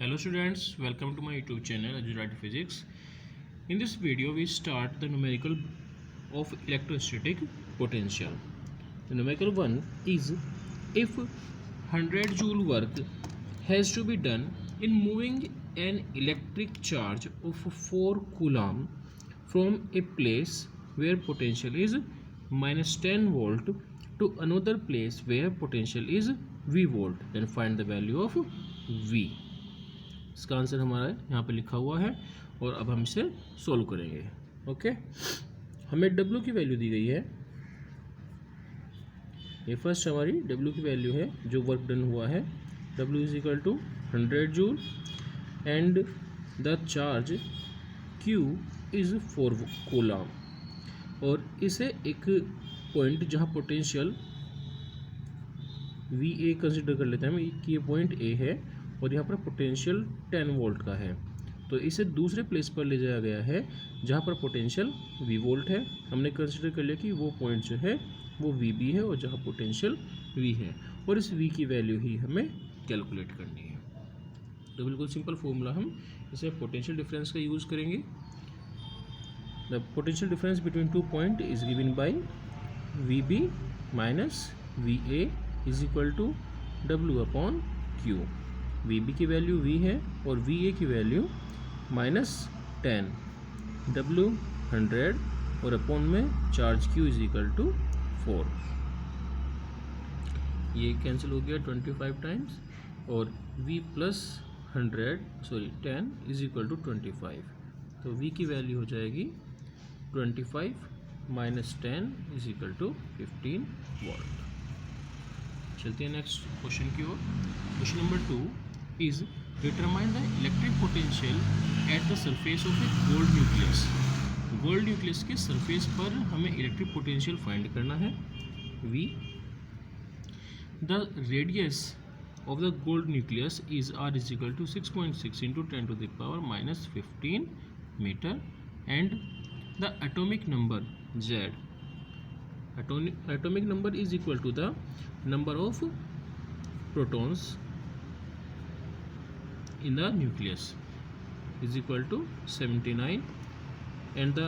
Hello students, welcome to my YouTube channel Agility Physics. In this video we start the numerical of electrostatic potential. The numerical one is if 100 joule work has to be done in moving an electric charge of 4 coulomb from a place where potential is minus 10 volt to another place where potential is V volt, then find the value of V. इसका answer हमारा यहाँ पे लिखा हुआ है और अब हम इसे सोल्व करेंगे। ओके, हमें W की वैल्यू दी गई है। ये फर्स्ट हमारी W की वैल्यू है जो वर्क डन हुआ है। W is equal to 100 joule and the charge Q is 4 coulomb. और इसे एक पॉइंट जहाँ पोटेंशियल VA कंसिडर कर लेते हैं हम कि ये पॉइंट A है और यहाँ पर पोटेंशियल 10 वोल्ट का है, तो इसे दूसरे प्लेस पर ले जाया गया है जहाँ पर पोटेंशियल V वोल्ट है। हमने कंसिडर कर लिया कि वो पॉइंट जो है वो VB है और जहाँ पोटेंशियल V है, और इस V की वैल्यू ही हमें कैलकुलेट करनी है। तो बिल्कुल सिंपल फॉर्मूला, हम इसे पोटेंशियल डिफरेंस का यूज़ करेंगे। The potential difference between two point is given by VB minus VA is equal to W upon Q। VB की वैल्यू V है और VA की वैल्यू माइनस 10, W 100 और अपॉन में charge Q is equal to 4। ये cancel हो गया 25 times और V plus 10 is equal to 25, तो V की वैल्यू हो जाएगी 25 minus 10 is equal to 15 volt. चलते हैं नेक्स्ट क्वेश्चन की ओर। Question number 2 is determine the electric potential at the surface of a gold nucleus. Gold nucleus के सरफेस पर हमें इलेक्ट्रिक पोटेंशियल फाइंड करना है V. The radius of the gold nucleus is R is equal to 6.6 into 10 to the power minus 15 meter and the atomic number Z. Atomic number is equal to the number of protons in the nucleus is equal to 79 and the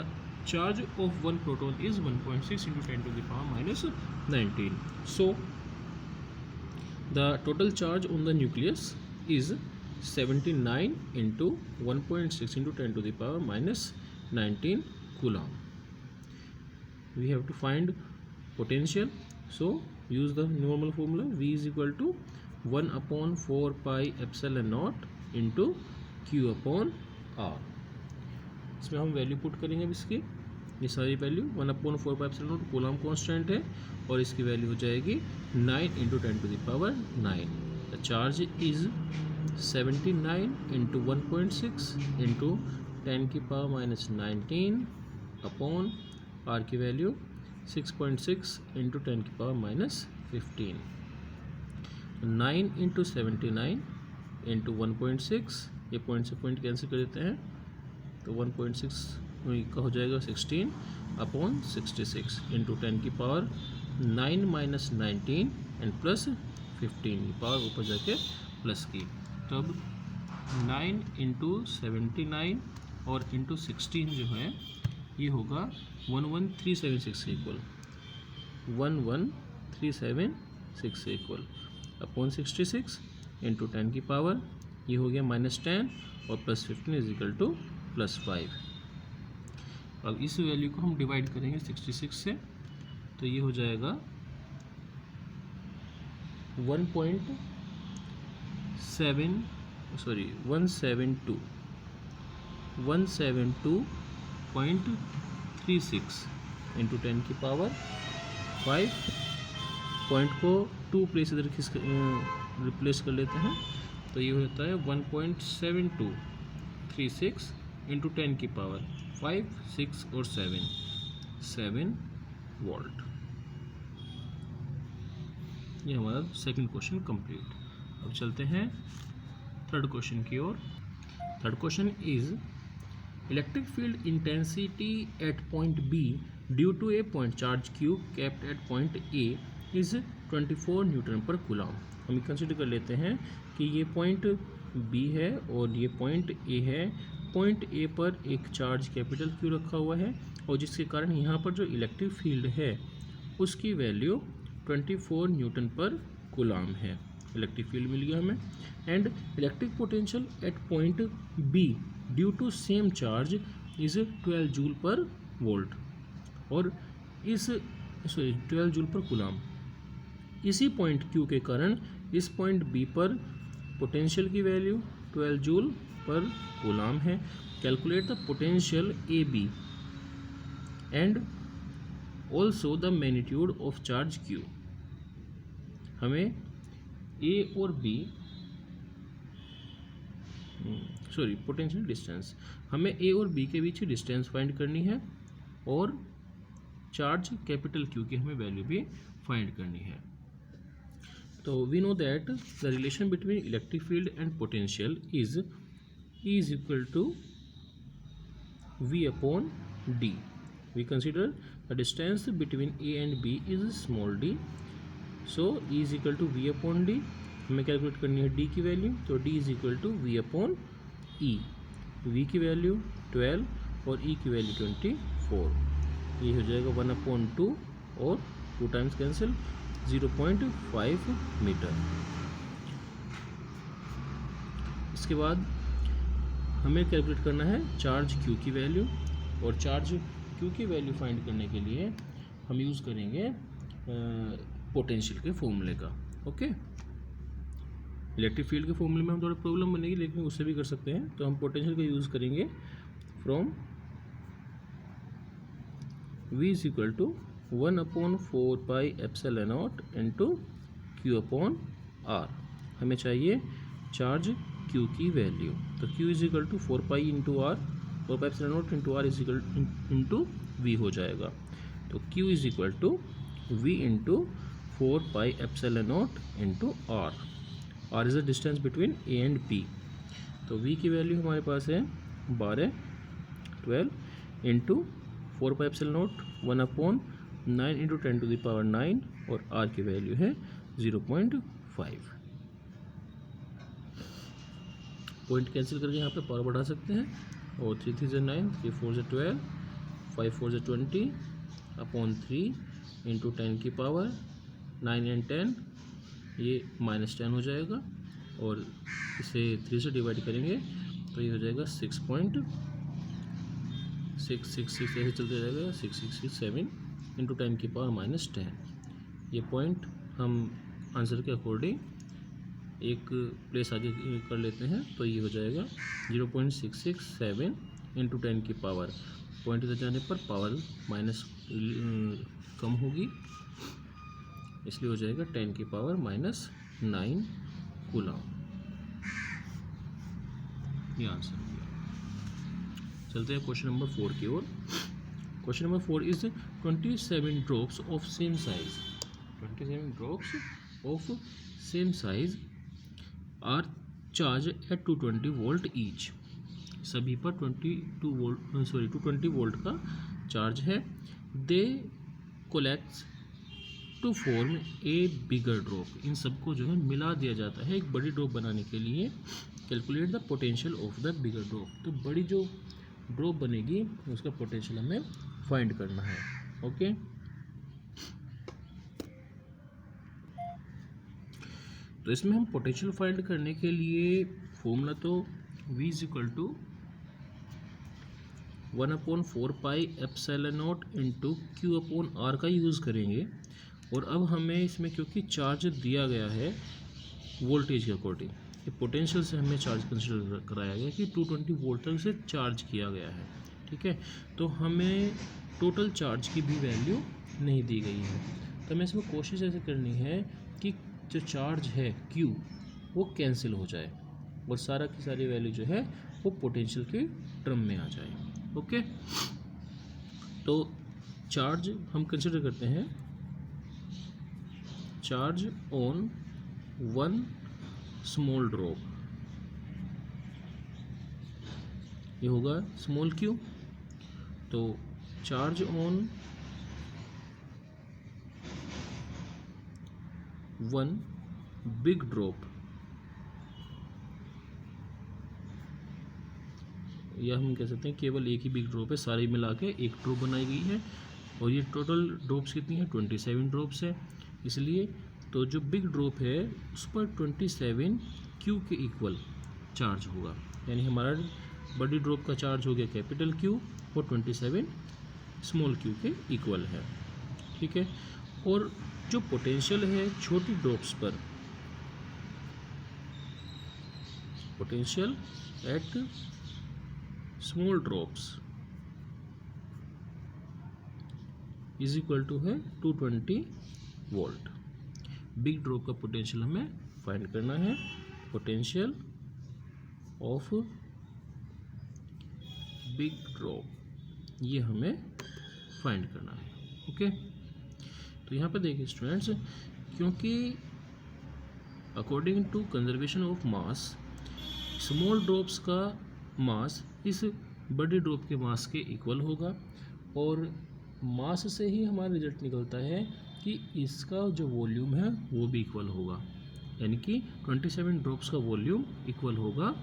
charge of one proton is 1.6 into 10 to the power minus 19. So the total charge on the nucleus is 79 into 1.6 into 10 to the power minus 19 coulomb. We have to find potential, so use the normal formula. V is equal to 1 upon 4 pi epsilon naught into Q upon R। इसमें हम value put करेंगे अब इसकी, ये सारी value 1 upon 4 pi epsilon naught coulomb constant है और इसकी वैल्यू हो जाएगी 9 into 10 to the power 9। The charge is 79 into 1.6 into 10 की पावर माइनस 19 अपॉन R की वैल्यू 6.6 इंटू 10 की पावर माइनस 15। 9 इंटू 79 इंटू 1.6, ये पॉइंट से पॉइंट कैंसिल कर देते हैं, तो 1.6 का हो जाएगा 16 अपॉन 66 इंटू 10 की पावर 9 माइनस 19 एंड प्लस 15 की पावर ऊपर जाके प्लस की, तब 9 इंटू 79 और इंटू 16 जो है ये होगा 11376 के इक्वल, 11376 के इक्वल अपॉन 66 इंटू 10 की पावर ये हो गया माइनस 10 और plus 15 is equal two plus 5। अब इस वैल्यू को हम डिवाइड करेंगे 66 से, तो ये हो जाएगा 172.36 इंटू 10 की पावर 5। पॉइंट को 2 प्लेस इधर रिप्लेस कर लेते हैं, तो ये होता है 1.7236 इंटू 10 की पावर 5, 6 और 7 वोल्ट। ये हमारा सेकंड क्वेश्चन कंप्लीट। अब चलते हैं थर्ड क्वेश्चन की ओर। Third question is electric field intensity at point B due to a point charge Q kept at point A is 24 newton per coulomb. हम कंसिडर कर लेते हैं कि ये पॉइंट बी है और ये पॉइंट ए है। पॉइंट ए पर एक चार्ज कैपिटल क्यू रखा हुआ है और जिसके कारण यहाँ पर जो इलेक्ट्रिक फील्ड है उसकी वैल्यू 24 न्यूटन पर कूलाम है। इलेक्ट्रिक फील्ड मिल गया हमें। And electric potential at point B due to same charge is 12 joule per volt और 12 जूल पर कूलाम। इसी पॉइंट क्यू के कारण इस पॉइंट बी पर पोटेंशियल की वैल्यू 12 जूल पर कूलाम है। Calculate the potential A B and also the magnitude of charge Q. हमें A और बी पोटेंशियल डिस्टेंस, हमें ए और बी के बीच डिस्टेंस फाइंड करनी है और चार्ज कैपिटल क्यू की हमें वैल्यू भी फाइंड करनी है। तो we know that the relation between electric field and potential is E is equal to V upon D. We consider the distance between A and B is small d. So E is equal to V upon D. हमें calculate करनी है D की value, तो D is equal to V upon E. V की value 12 और E की value 24. ये हो जाएगा 1/2 और 2 टाइम्स कैंसिल 0.5 मीटर। इसके बाद हमें कैलकुलेट करना है चार्ज क्यू की वैल्यू और चार्ज क्यू की वैल्यू फाइंड करने के लिए हम यूज़ करेंगे पोटेंशियल के फॉर्मूले का। ओके, इलेक्ट्रिक फील्ड के फॉर्मूले में हम थोड़ा प्रॉब्लम बनेगी लेकिन उससे भी कर सकते हैं। तो हम पोटेंशियल का यूज़ करेंगे from V is equal to 1/4 pi epsilon nought into Q upon R। हमें चाहिए चार्ज Q की वैल्यू, तो Q is equal to 4 pi into R, 4 pi epsilon nought into R is equal into V हो जाएगा। तो Q is equal to V into 4 pi epsilon nought into R। R is the distance between A and B। तो V की value हमारे पास है 12 into 4 pi epsilon nought 1/9 into 10 to the power 9 और R की value है 0.5। Point cancel करके यहाँ पे पावर बढ़ा सकते हैं और 3 3 9, 3 4 12, 5 4 20 अपॉन 3 इंटू 10 की पावर 9 एंड 10, ये -10 हो जाएगा और इसे 3 से डिवाइड करेंगे तो ये हो जाएगा 6.666, ऐसे चलते रहेगा 6667 इंटू 10 की पावर -10। ये पॉइंट हम आंसर के अकॉर्डिंग एक प्लेस आगे कर लेते हैं तो ये हो जाएगा 0.667 इंटू 10 की पावर, पॉइंट इधर जाने पर पावर माइनस कम होगी इसलिए हो जाएगा 10 की पावर -9 कूलाम। ये आंसर हो गया। चलते हैं क्वेश्चन नंबर 4 की ओर। Question number 4 is 27 drops of same size. 27 drops of same size are charge at 220 volt each. सभी पर 220 वोल्ट का चार्ज है। They collects to form a bigger drop. इन सबको जो है मिला दिया जाता है एक बड़ी ड्रॉप बनाने के लिए। Calculate the potential of the bigger drop. तो बड़ी जो ड्रॉप बनेगी उसका पोटेंशियल हमें फाइंड करना है। ओके, तो इसमें हम पोटेंशियल फाइंड करने के लिए फॉर्मूला तो V is equal to 1/4 pi epsilon nought into Q upon R का यूज़ करेंगे। और अब हमें इसमें क्योंकि चार्ज दिया गया है वोल्टेज के अकॉर्डिंग, ये पोटेंशियल से हमें चार्ज कंसिडर कराया गया कि 220 वोल्ट तक से चार्ज किया गया है। ठीक है, तो हमें टोटल चार्ज की भी वैल्यू नहीं दी गई है। तो हमें इसमें कोशिश ऐसे करनी है कि जो चार्ज है Q वो कैंसिल हो जाए और सारा की सारी वैल्यू जो है वो पोटेंशियल के टर्म में आ जाए। ओके, तो चार्ज हम कंसिडर करते हैं charge on one small drop, ये होगा स्मॉल q। तो charge on one big drop, या हम कह सकते हैं केवल एक ही बिग ड्रॉप है, सारी मिला के एक ड्रॉप बनाई गई है और ये टोटल ड्रॉप्स कितनी है 27 ड्रॉप्स है। इसलिए तो जो बिग ड्रॉप है उस पर 27 क्यू के इक्वल चार्ज होगा, यानी हमारा बड़ी ड्रॉप का चार्ज हो गया कैपिटल क्यू और 27 स्मॉल क्यू के इक्वल है। ठीक है, और जो पोटेंशियल है छोटी ड्रॉप्स पर, potential at small drops is equal to है 220 वोल्ट। बिग ड्रॉप का पोटेंशियल हमें फाइंड करना है, पोटेंशियल ऑफ बिग ड्रॉप ये हमें फाइंड करना है। ओके, तो यहाँ पे देखिए स्टूडेंट्स, क्योंकि according to conservation of mass small drops का मास इस बड़ी ड्रॉप के मास के इक्वल होगा, और मास से ही हमारा रिजल्ट निकलता है कि इसका जो वॉल्यूम है वो भी इक्वल होगा, यानी कि 27 ड्रॉप्स का वॉल्यूम इक्वल होगा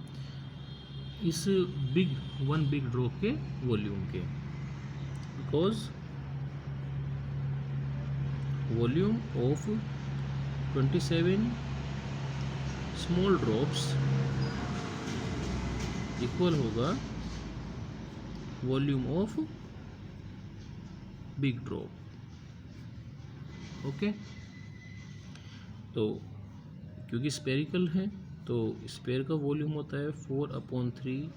इस वन बिग ड्रॉप के वॉल्यूम के, because volume of 27 small drops equal होगा volume of big drop. Okay, तो क्योंकि स्पेरिकल है तो स्पेयर का वॉल्यूम होता है 4/3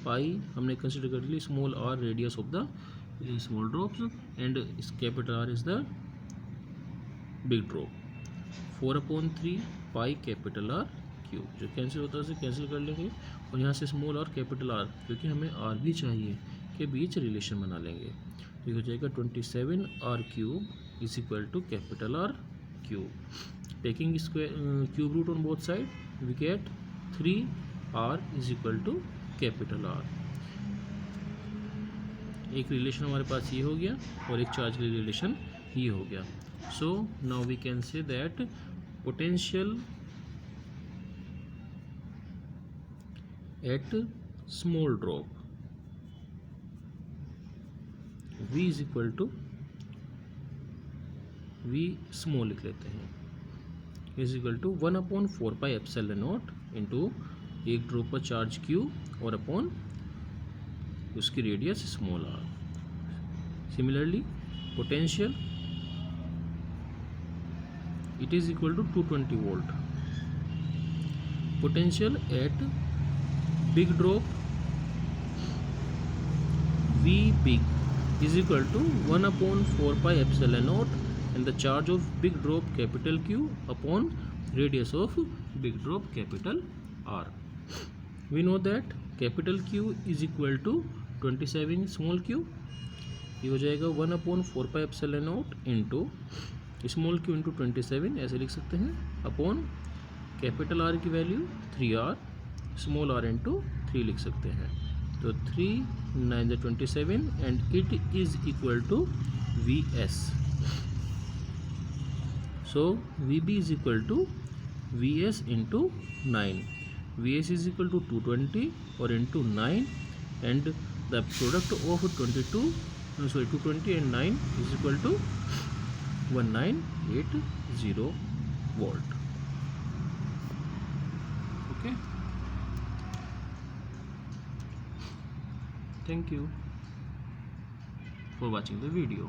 पाई, हमने कंसिडर कर ली small R radius of the small drops and capital R is the big drop. 4/3 pi capital R cube, जो कैंसिल होता है उसे कैंसिल कर लेंगे, और यहाँ से स्मॉल आर कैपिटल आर, क्योंकि हमें आर भी चाहिए, के बीच रिलेशन बना लेंगे, तो ये हो जाएगा 27 R cube is equal to capital R cube. Taking square cube root on both side we get 3 R is equal to capital R. एक रिलेशन हमारे पास ये हो गया और एक चार्ज के रिलेशन ये हो गया। So now we can say that potential at small drop V is equal to V small लिख लेते हैं, is equal to 1/4 pi epsilon nought into एक ड्रॉप पर चार्ज Q और अपॉन उसकी radius small r। Similarly potential it is equal to 220 volt. Potential at big drop V big is equal to 1/4 pi epsilon naught and the charge of big drop capital Q upon radius of big drop capital R. We know that capital Q is equal to 27 small q, ये हो जाएगा 1/4 pi epsilon naught into small q into 27 ऐसे लिख सकते हैं, upon capital R की value 3R small r into 3 लिख सकते हैं, तो 3 9 27 and it is equal to Vs. So Vb is equal to Vs into 9. Vs is equal to 220 or into 9, and the product of 220 and 9 is equal to 1980 volt. Okay. Thank you for watching the video.